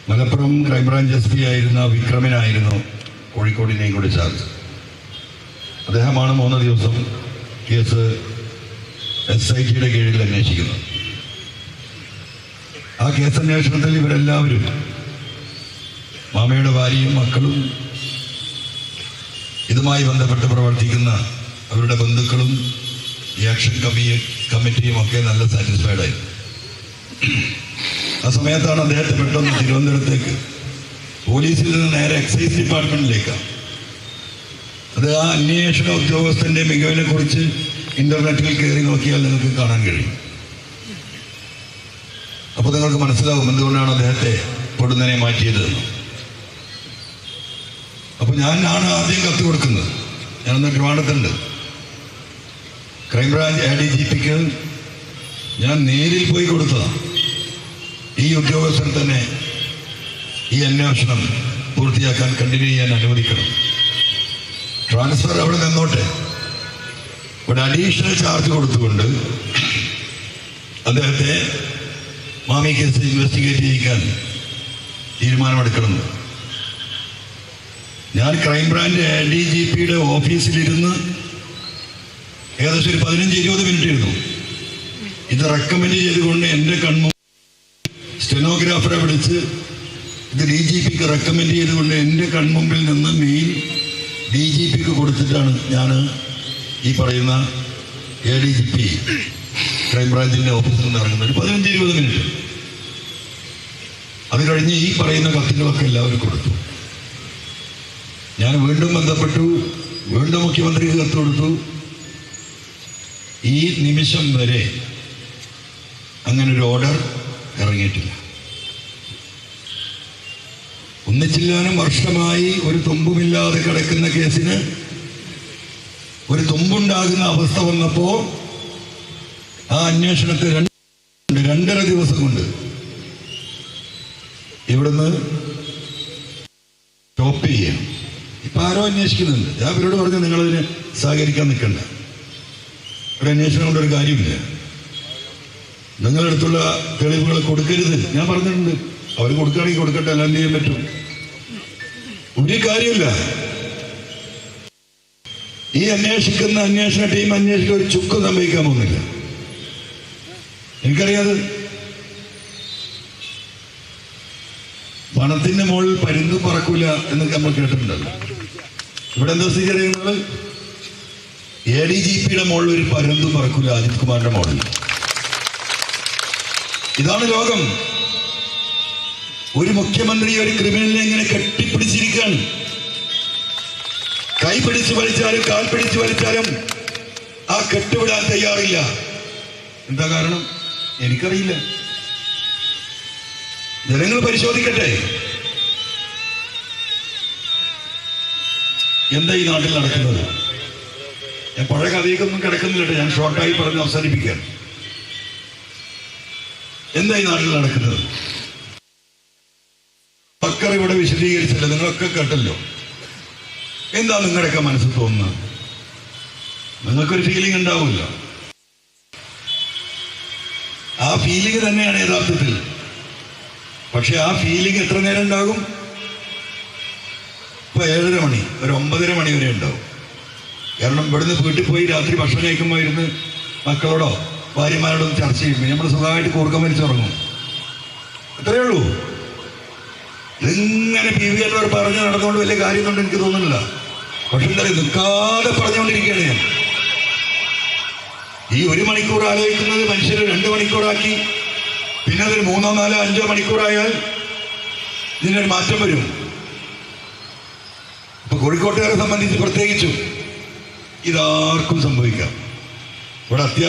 Malappuram crime branch SP ആയിരുന്ന വിക്രമനായിരുന്നു കോഴിക്കോടിനെയും കൂടി charge. അദ്ദേഹമാണ് 3 ദിവസം കേസ് SITയുടെ കീഴിൽ അന്വേഷിക്കുന്നത്. ആ കേസന്വേഷണത്തിൽ ഇവരെല്ലാവരും, മാമയുടെ ഭാര്യയും മക്കളും, ഇതുമായി ബന്ധപ്പെട്ട് പ്രവർത്തിക്കുന്ന അവരുടെ ബന്ധുക്കളും ഈ ആക്ഷൻ കമ്മിറ്റിയും ഒക്കെ നല്ല സാറ്റിസ്ഫൈഡ് ആയി. ആ സമയത്താണ് അദ്ദേഹത്തെ പെട്ടെന്ന് തിരുവനന്തപുരത്തേക്ക് പോലീസിൽ നിന്ന് നേരെ എക്സൈസ് ഡിപ്പാർട്ട്മെന്റിലേക്കാണ്. അത് ആ അന്വേഷണ ഉദ്യോഗസ്ഥന്റെ മികവിനെ കുറിച്ച് ഇന്റർനെറ്റിൽ കയറി നോക്കിയാൽ നിങ്ങൾക്ക് കാണാൻ കഴിയും. അപ്പോൾ നിങ്ങൾക്ക് മനസ്സിലാവും എന്തുകൊണ്ടാണ് അദ്ദേഹത്തെ പൊടുന്നനെ മാറ്റിയത്. അപ്പോൾ ഞാനാണ് ആദ്യം കത്ത് കൊടുക്കുന്നത്. ഞാനൊന്ന് ട്രിവാൻഡ്രത്തുണ്ട്. ക്രൈംബ്രാഞ്ച് ADGPക്ക് ഞാൻ നേരിൽ പോയി കൊടുത്തതാണ്. ഈ ഉദ്യോഗസ്ഥർ തന്നെ ഈ അന്വേഷണം പൂർത്തിയാക്കാൻ കണ്ടിന്യൂ ചെയ്യാൻ അനുവദിക്കണം. ട്രാൻസ്ഫർ അവിടെ നിന്നോട്ടെ, ഒരു അഡീഷണൽ ചാർജ് കൊടുത്തുകൊണ്ട് അദ്ദേഹത്തെ മാമി കേസ് ഇൻവെസ്റ്റിഗേറ്റ് ചെയ്യിക്കാൻ തീരുമാനമെടുക്കണം. ഞാൻ ക്രൈംബ്രാഞ്ച് ADGPയുടെ ഓഫീസിലിരുന്ന് ഏകദേശം ഒരു 15-20 മിനിറ്റ് ഇരുന്നു. ഇത് റെക്കമെൻഡ് ചെയ്തുകൊണ്ട് എൻ്റെ സ്റ്റെനോഗ്രാഫറെ വിളിച്ച് ഇത് DGPക്ക് റെക്കമെൻഡ് ചെയ്തുകൊണ്ട് എൻ്റെ കൺമുമ്പിൽ നിന്ന് മെയിൻ DGPക്ക് കൊടുത്തിട്ടാണ് ഞാൻ ഈ പറയുന്ന ADGP ക്രൈംബ്രാഞ്ചിൻ്റെ ഓഫീസിൽ നിന്ന് ഇറങ്ങുന്നത്. ഒരു 15-20 മിനിറ്റ്. അത് കഴിഞ്ഞ് ഈ പറയുന്ന കത്തുകളൊക്കെ എല്ലാവരും കൊടുത്തു. ഞാൻ വീണ്ടും ബന്ധപ്പെട്ടു, വീണ്ടും മുഖ്യമന്ത്രിക്ക് കത്ത് കൊടുത്തു. ഈ നിമിഷം വരെ അങ്ങനൊരു ഓർഡർ ഇറങ്ങിയിട്ടില്ല. ഒന്നിച്ചില്ലാനും വർഷമായി ഒരു തുമ്പുമില്ലാതെ കിടക്കുന്ന കേസിന് ഒരു തുമ്പുണ്ടാകുന്ന അവസ്ഥ വന്നപ്പോൾ ആ അന്വേഷണത്തെ 2.5 ദിവസം കൊണ്ട് ഇവിടുന്ന് സ്റ്റോപ്പ് ചെയ്യണം. ഇപ്പം ആരോ അന്വേഷിക്കുന്നുണ്ട്. ഞാൻ ഇവരോട് പറഞ്ഞു, നിങ്ങളതിന് സഹകരിക്കാൻ നിൽക്കണ്ട. ഒരു അന്വേഷണം കൊണ്ടൊരു കാര്യമില്ല. നിങ്ങളടുത്തുള്ള തെളിവുകൾ കൊടുക്കരുത് ഞാൻ പറഞ്ഞിട്ടുണ്ട്. അവർ കൊടുക്കുകയാണെങ്കിൽ കൊടുക്കട്ടെ, എല്ലാം ചെയ്യാൻ പറ്റും. ഒരു കാര്യമില്ല. ഈ അന്വേഷണ ടീം അന്വേഷിക്കാൻ ഒരു ചുക്കും സംഭവിക്കാൻ പോകുന്നില്ല. എനിക്കറിയാതെ പണത്തിന്റെ മുകളിൽ പരുന്ത് പറക്കൂല എന്നൊക്കെ നമ്മൾ കേട്ടിട്ടുണ്ടല്ലോ. ഇവിടെ എന്താ സ്ഥിതി അറിയുന്നത്? ADGPയുടെ മുകളിൽ ഒരു പരുന്തും പറക്കൂല അജിത് കുമാറിന്റെ മോഡൽ. ഇതാണ് ലോകം. ഒരു മുഖ്യമന്ത്രി ഒരു ക്രിമിനലിനെ ഇങ്ങനെ കെട്ടിപ്പിടിച്ചിരിക്കുകയാണ്. കൈ പിടിച്ചു വലിച്ചാലും കാൽ പിടിച്ചു വലിച്ചാലും ആ കെട്ടുവിടാൻ തയ്യാറില്ല. എന്താ കാരണം? എനിക്കറിയില്ല. ജനങ്ങൾ പരിശോധിക്കട്ടെ. എന്താ ഈ നാട്ടിൽ നടക്കുന്നത്? ഞാൻ പഴയ കഥയ്ക്കൊന്നും കിടക്കുന്നില്ല. ഞാൻ ഷോർട്ടായി പറഞ്ഞ് അവസാനിപ്പിക്കാൻ. എന്താ ഈ നാട്ടിൽ നടക്കുന്നത്? ബക്കർ ഇവിടെ വിശദീകരിച്ചില്ല, നിങ്ങളൊക്കെ കേട്ടല്ലോ. എന്താ നിങ്ങളുടെയൊക്കെ മനസ്സിൽ തോന്നുന്നത്? നിങ്ങൾക്കൊരു ഫീലിംഗ് ഉണ്ടാവില്ല. ആ ഫീലിംഗ് തന്നെയാണ് യഥാർത്ഥത്തിൽ. പക്ഷെ ആ ഫീലിംഗ് എത്ര നേരം ഉണ്ടാകും? ഇപ്പൊ 7:30 മണി, ഒരു 9:30 മണി വരെ ഉണ്ടാവും. കാരണം ഇവിടുന്ന് വീട്ടിൽ പോയി രാത്രി ഭക്ഷണം കഴിക്കുമ്പോൾ ഇരുന്ന് മക്കളോടോ ഭാര്യമാരോടോ ചർച്ച ചെയ്യുമ്പോൾ നമ്മൾ സുഖമായിട്ട് കൂർക്കം വലിച്ചുറങ്ങും. അത്രയേ ഉള്ളൂ. ഇതിങ്ങനെ PVR പറഞ്ഞ് നടന്നുകൊണ്ട് വലിയ കാര്യമൊന്നും എനിക്ക് തോന്നുന്നില്ല. പക്ഷെ എന്താ നിൽക്കാതെ പറഞ്ഞുകൊണ്ടിരിക്കുകയാണ് ഞാൻ. ഈ 1 മണിക്കൂർ ആലോചിക്കുന്നത് മനുഷ്യരെ 2 മണിക്കൂറാക്കി. പിന്നെ അതൊരു 3, 4, 5 മണിക്കൂറായാൽ ഇതിനൊരു മാറ്റം വരും. ഇപ്പൊ കോഴിക്കോട്ടുകാരെ സംബന്ധിച്ച് പ്രത്യേകിച്ചും ഇതാർക്കും സംഭവിക്കാം. ഇവിടെ